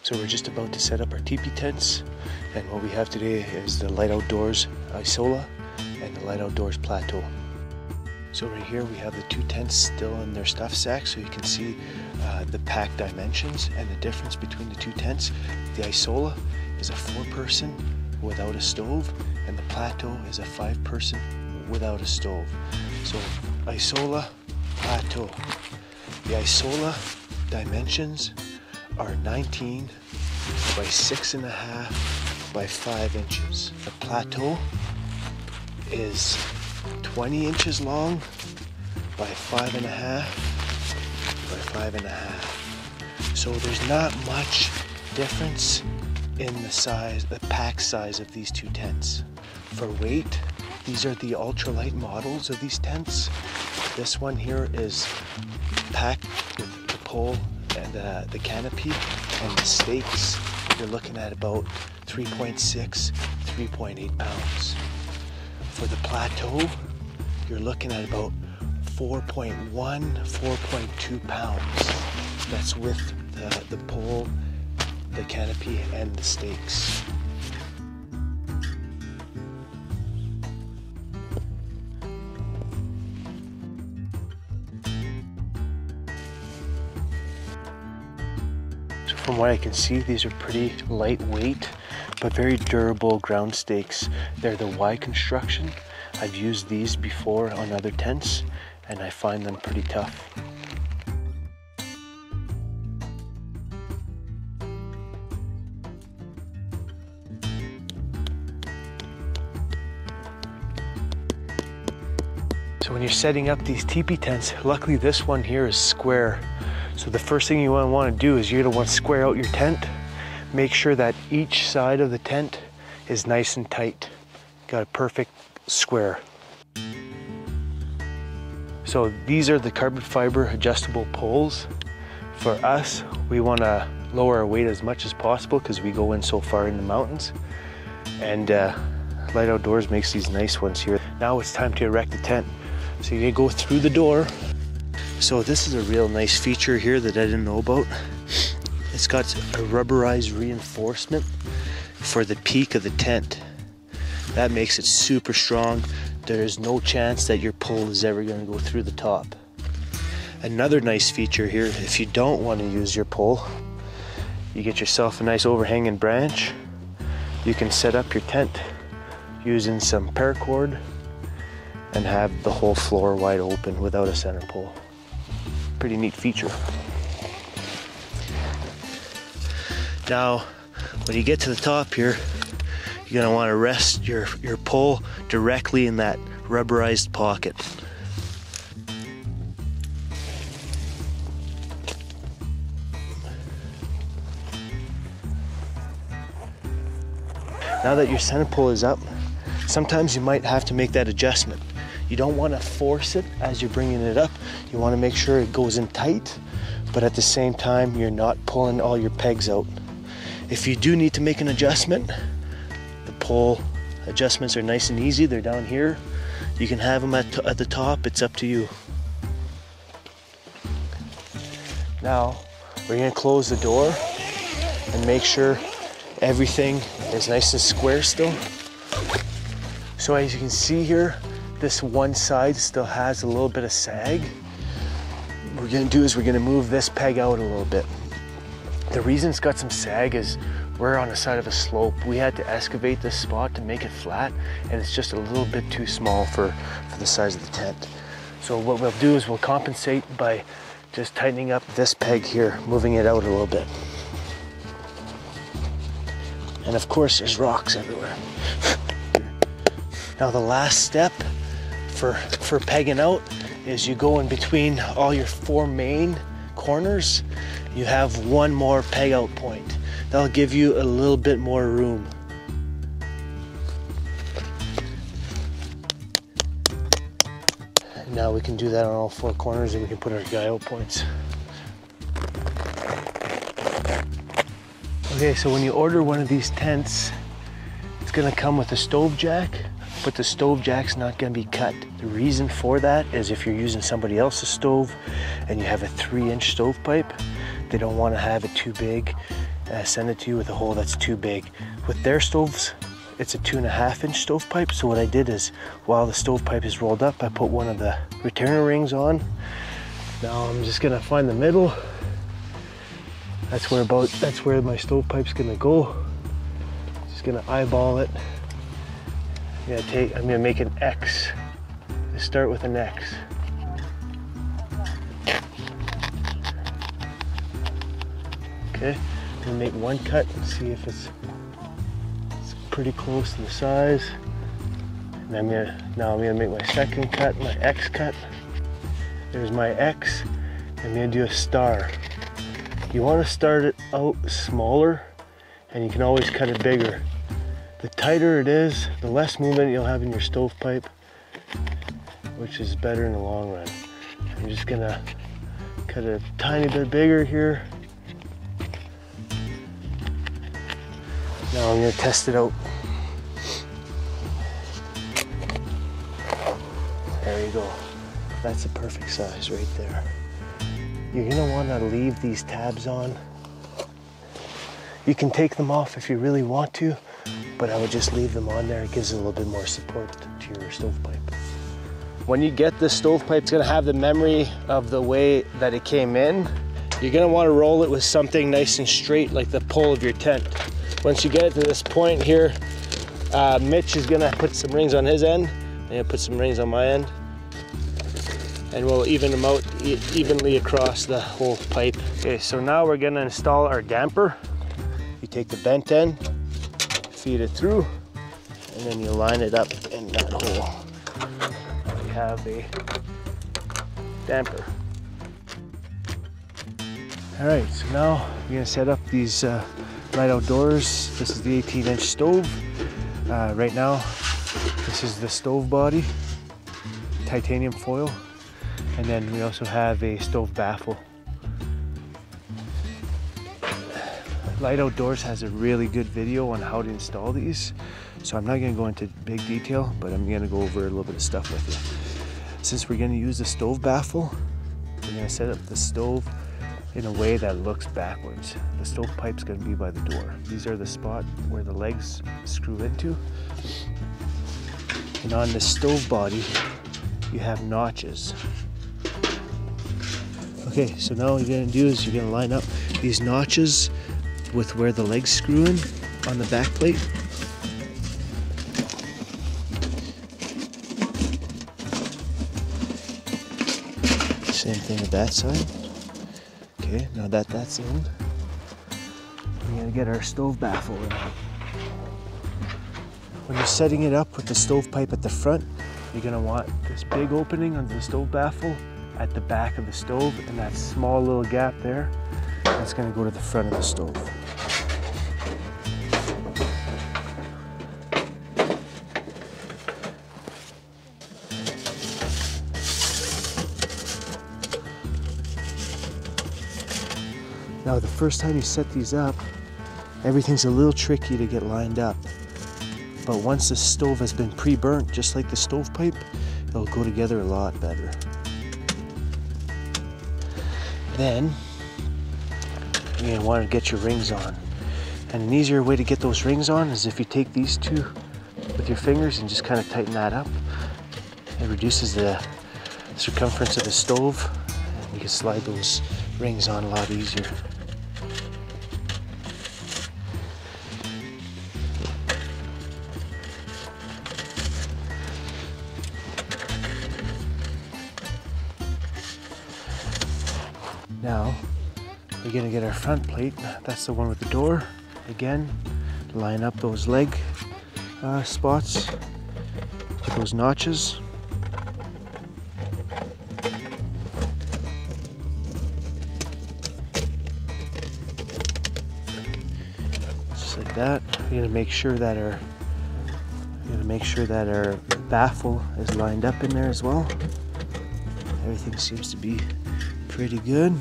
So we're just about to set up our teepee tents, and what we have today is the LiteOutdoors Isola and the LiteOutdoors Plateau. So right here we have the two tents still in their stuff sack, so you can see the pack dimensions and the difference between the two tents. The Isola is a 4-person without a stove, and the Plateau is a 5-person without a stove. So Isola, Plateau. The Isola dimensions are 19 by 6.5 by 5 inches. The Plateau is 20 inches long by 5.5 by 5.5. So there's not much difference in the size, the pack size of these two tents. For weight, these are the ultralight models of these tents. This one here is packed with the pole and the canopy and the stakes. You're looking at about 3.6, 3.8 pounds. For the Plateau, you're looking at about 4.1, 4.2 pounds. That's with the pole, the canopy, and the stakes. From what I can see, these are pretty lightweight but very durable ground stakes. They're the Y construction. I've used these before on other tents and I find them pretty tough. So when you're setting up these teepee tents, luckily this one here is square. So the first thing you want to do is you're going to want to square out your tent. Make sure that each side of the tent is nice and tight. Got a perfect square. So these are the carbon fiber adjustable poles. For us, we want to lower our weight as much as possible because we go in so far in the mountains. And LiteOutdoors makes these nice ones here. Now it's time to erect the tent. So you're going to go through the door. So this is a real nice feature here that I didn't know about. It's got a rubberized reinforcement for the peak of the tent. That makes it super strong. There's no chance that your pole is ever going to go through the top. Another nice feature here, if you don't want to use your pole, you get yourself a nice overhanging branch. You can set up your tent using some paracord and have the whole floor wide open without a center pole. Pretty neat feature. Now, when you get to the top here, you're gonna want to rest your pole directly in that rubberized pocket. Now that your center pole is up, sometimes you might have to make that adjustment. You don't want to force it as you're bringing it up. You want to make sure it goes in tight, but at the same time, you're not pulling all your pegs out. If you do need to make an adjustment, the pole adjustments are nice and easy. They're down here. You can have them at the top. It's up to you. Now, we're going to close the door and make sure everything is nice and square still. So as you can see here, this one side still has a little bit of sag. What we're gonna do is we're gonna move this peg out a little bit. The reason it's got some sag is we're on the side of a slope. We had to excavate this spot to make it flat, and it's just a little bit too small for the size of the tent. So what we'll do is we'll compensate by just tightening up this peg here, moving it out a little bit. And of course there's rocks everywhere. Now the last step for pegging out is you go in between all your 4 main corners. You have one more peg out point. That'll give you a little bit more room. And now we can do that on all 4 corners, and we can put our guy out points. Okay, so when you order one of these tents, it's gonna come with a stove jack, but the stove jack's not gonna be cut. The reason for that is if you're using somebody else's stove and you have a 3-inch stovepipe, they don't wanna have it too big send it to you with a hole that's too big. With their stoves, it's a 2.5-inch stovepipe. So what I did is, while the stovepipe is rolled up, I put one of the retainer rings on. Now I'm just gonna find the middle. That's where my stovepipe's gonna go. Just gonna eyeball it. I'm gonna make an X. Let's start with an X. Okay, I'm gonna make one cut and see if it's pretty close to the size. And now I'm gonna make my second cut, my X cut. There's my X. I'm gonna do a star. You wanna start it out smaller, and you can always cut it bigger. The tighter it is, the less movement you'll have in your stovepipe, which is better in the long run. I'm just gonna cut it a tiny bit bigger here. Now I'm gonna test it out. There you go. That's the perfect size right there. You're gonna wanna leave these tabs on. You can take them off if you really want to, but I would just leave them on there. It gives it a little bit more support to your stovepipe. When you get this stovepipe, it's gonna have the memory of the way that it came in. You're gonna wanna roll it with something nice and straight, like the pole of your tent. Once you get it to this point here, Mitch is gonna put some rings on his end. I'm gonna put some rings on my end. And we'll even them out evenly across the whole pipe. Okay, so now we're gonna install our damper. You take the bent end, feed it through, and then you line it up in that hole. We have a damper. All right, so now we're gonna set up these LiteOutdoors. This is the 18-inch stove. Right now, this is the stove body, titanium foil. And then we also have a stove baffle. LiteOutdoors has a really good video on how to install these. So I'm not gonna go into big detail, but I'm gonna go over a little bit of stuff with you. Since we're gonna use the stove baffle, we're gonna set up the stove in a way that looks backwards. The stovepipe's gonna be by the door. These are the spot where the legs screw into. And on the stove body, you have notches. Okay, so now what you're gonna do is you're gonna line up these notches with where the legs screw in on the back plate. Same thing with that side. Okay, now that that's in, we're gonna get our stove baffle in. When you're setting it up with the stovepipe at the front, you're gonna want this big opening under the stove baffle at the back of the stove, and that small little gap there, that's gonna go to the front of the stove. Now the first time you set these up, everything's a little tricky to get lined up. But once the stove has been pre-burnt, just like the stovepipe, it'll go together a lot better. Then you're gonna want to get your rings on. And an easier way to get those rings on is if you take these two with your fingers and just kind of tighten that up. It reduces the circumference of the stove, and you can slide those rings on a lot easier. Now, we're gonna get our front plate. That's the one with the door. Again, line up those leg spots with those notches. Just like that. We're gonna make sure that our baffle is lined up in there as well. Everything seems to be pretty good.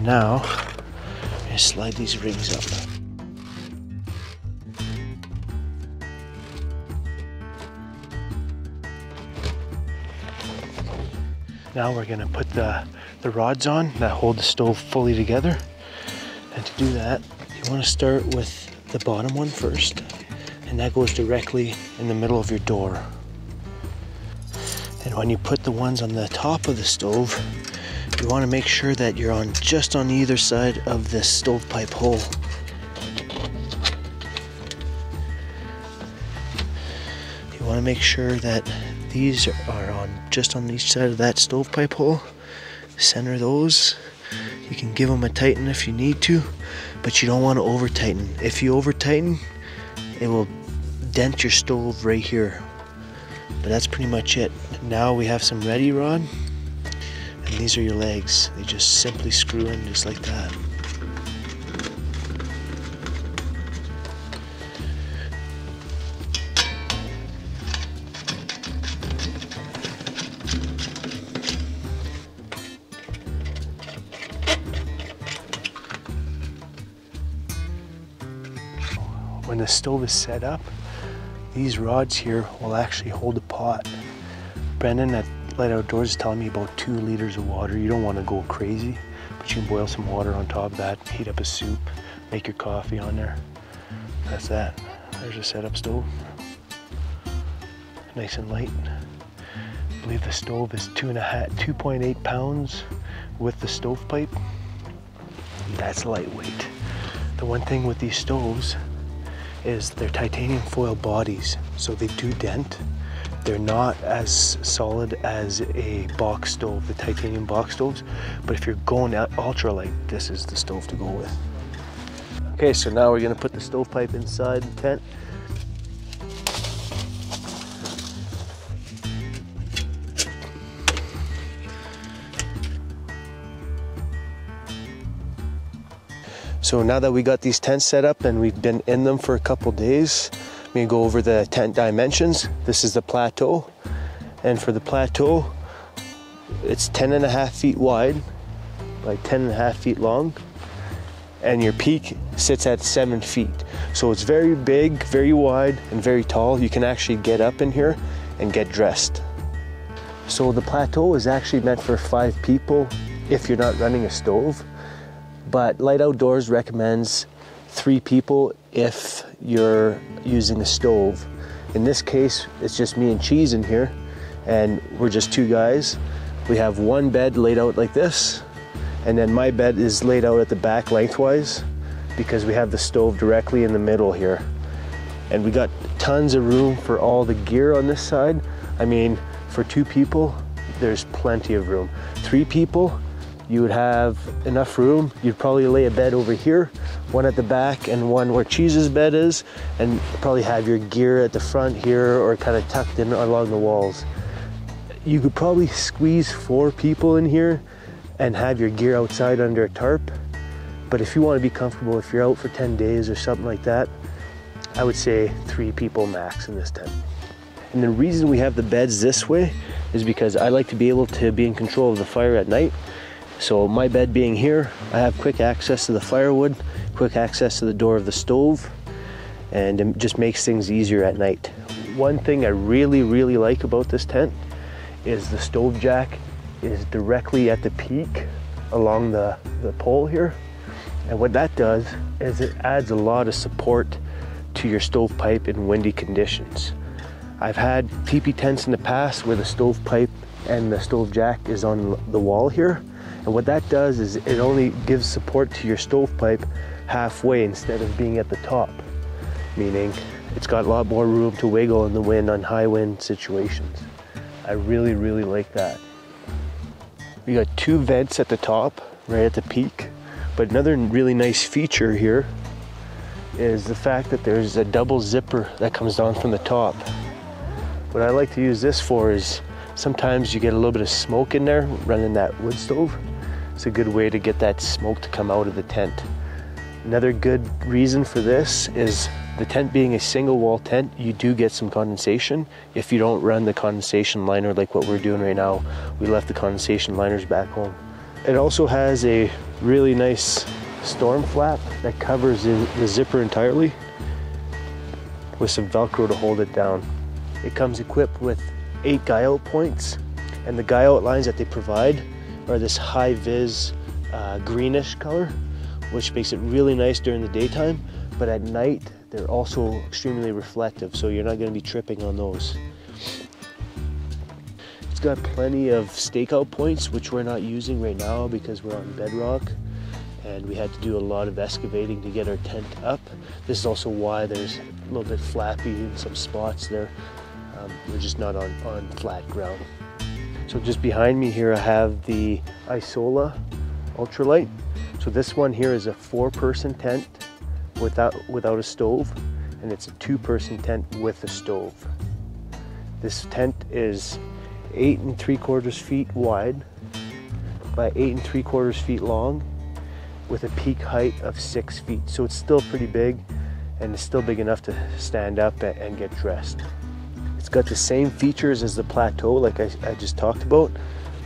Now, I'm gonna slide these rings up. Now we're gonna put the rods on that hold the stove fully together. And to to do that, you want to start with the bottom one first, and that goes directly in the middle of your door. And when you put the ones on the top of the stove, you want to make sure that you're just on either side of this stovepipe hole. You want to make sure that these are just on each side of that stovepipe hole. Center those. You can give them a tighten if you need to, but you don't want to over tighten. If you over tighten, it will dent your stove right here. But that's pretty much it. Now we have some ready rod, and these are your legs. They just simply screw in just like that. When the stove is set up, these rods here will actually hold the pot. Brendan at LiteOutdoors is telling me about 2 liters of water. You don't want to go crazy, but you can boil some water on top of that, heat up a soup, make your coffee on there. That's that. There's a setup stove. Nice and light. I believe the stove is 2.8 pounds with the stovepipe. That's lightweight. The one thing with these stoves is they're titanium foil bodies, so they do dent. They're not as solid as a box stove, the titanium box stoves, but if you're going ultralight, this is the stove to go with. Okay, so now we're gonna put the stovepipe inside the tent. So now that we got these tents set up and we've been in them for a couple days, I'm gonna go over the tent dimensions. This is the Plateau. And for the Plateau, it's 10.5 feet wide by 10.5 feet long. And your peak sits at 7 feet. So it's very big, very wide, and very tall. You can actually get up in here and get dressed. So the Plateau is actually meant for 5 people if you're not running a stove. But LiteOutdoors recommends 3 people if you're using a stove. In this case, it's just me and Cheese in here, and we're just 2 guys. We have 1 bed laid out like this, and then my bed is laid out at the back lengthwise because we have the stove directly in the middle here. And we got tons of room for all the gear on this side. I mean, for 2 people, there's plenty of room. 3 people, you would have enough room. You'd probably lay a bed over here, 1 at the back and 1 where Cheese's bed is, and probably have your gear at the front here or kind of tucked in along the walls. You could probably squeeze 4 people in here and have your gear outside under a tarp. But if you want to be comfortable, if you're out for 10 days or something like that, I would say 3 people max in this tent. And the reason we have the beds this way is because I like to be able to be in control of the fire at night. So my bed being here, I have quick access to the firewood, quick access to the door of the stove, and it just makes things easier at night. One thing I really like about this tent is the stove jack is directly at the peak along the pole here. And what that does is it adds a lot of support to your stovepipe in windy conditions. I've had teepee tents in the past where the stovepipe and the stove jack is on the wall here. And what that does is it only gives support to your stovepipe halfway instead of being at the top, meaning it's got a lot more room to wiggle in the wind on high wind situations. I really like that. We got 2 vents at the top, right at the peak, but another really nice feature here is the fact that there's a double zipper that comes down from the top. What I like to use this for is sometimes you get a little bit of smoke in there running that wood stove. It's a good way to get that smoke to come out of the tent. Another good reason for this is the tent being a single wall tent, you do get some condensation if you don't run the condensation liner like what we're doing right now. We left the condensation liners back home. It also has a really nice storm flap that covers the zipper entirely with some Velcro to hold it down. It comes equipped with 8 guy out points, and the guy out lines that they provide are this high vis greenish color, which makes it really nice during the daytime, but at night they're also extremely reflective, so you're not going to be tripping on those. It's got plenty of stakeout points, which we're not using right now because we're on bedrock and we had to do a lot of excavating to get our tent up. This is also why there's a little bit flappy in some spots there. We're just not on flat ground. So just behind me here I have the Isola ultralight. So this one here is a 4-person tent without a stove, and it's a 2-person tent with a stove. This tent is 8 3/4 feet wide by 8 3/4 feet long with a peak height of 6 feet. So it's still pretty big, and it's still big enough to stand up and get dressed. It's got the same features as the Plateau, like I just talked about.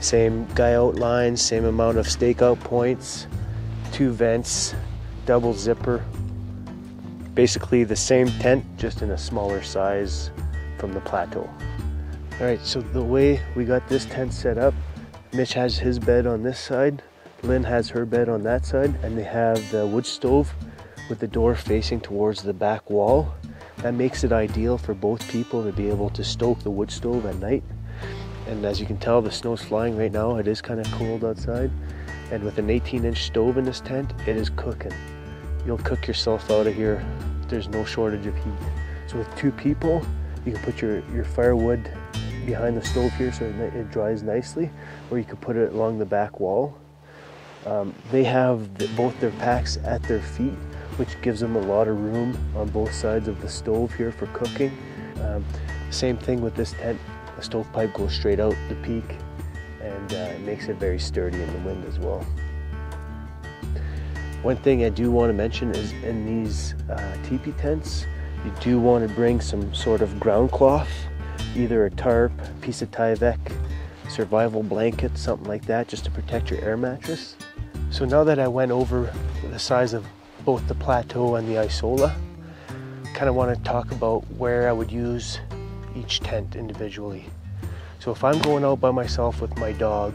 Same guy outlines, same amount of stakeout points, 2 vents, double zipper. Basically the same tent, just in a smaller size from the Plateau. All right, so the way we got this tent set up, Mitch has his bed on this side, Lynn has her bed on that side, and they have the wood stove with the door facing towards the back wall. That makes it ideal for both people to be able to stoke the wood stove at night. And as you can tell, the snow's flying right now. It is kind of cold outside. And with an 18-inch stove in this tent, it is cooking. You'll cook yourself out of here. There's no shortage of heat. So with 2 people, you can put your firewood behind the stove here so it dries nicely, or you could put it along the back wall. They have both their packs at their feet, which gives them a lot of room on both sides of the stove here for cooking. Same thing with this tent. The stovepipe goes straight out the peak, and it makes it very sturdy in the wind as well. One thing I do want to mention is in these teepee tents, you do want to bring some sort of ground cloth, either a tarp, a piece of Tyvek, survival blanket, something like that, just to protect your air mattress. So now that I went over the size of both the Plateau and the Isola, kind of want to talk about where I would use each tent individually. So if I'm going out by myself with my dog,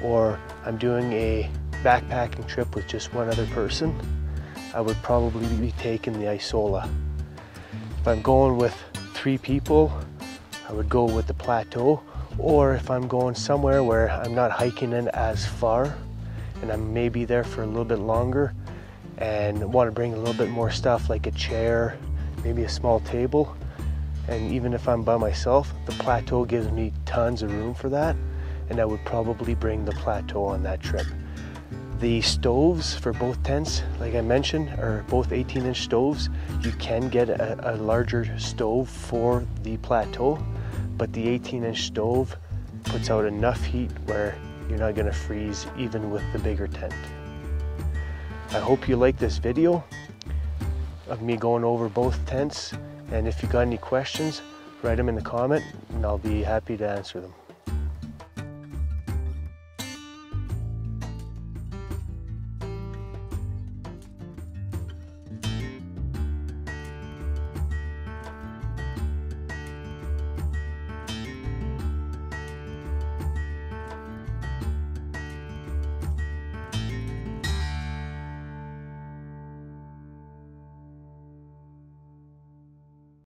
or I'm doing a backpacking trip with just one other person, I would probably be taking the Isola. If I'm going with 3 people, I would go with the Plateau, or if I'm going somewhere where I'm not hiking in as far and I may be there for a little bit longer and want to bring a little bit more stuff like a chair, maybe a small table, and even if I'm by myself, the Plateau gives me tons of room for that, and I would probably bring the Plateau on that trip. The stoves for both tents, like I mentioned, are both 18-inch stoves. You can get a larger stove for the Plateau, but the 18-inch stove puts out enough heat where you're not going to freeze even with the bigger tent. I hope you like this video of me going over both tents, and if you got any questions, write them in the comment and I'll be happy to answer them.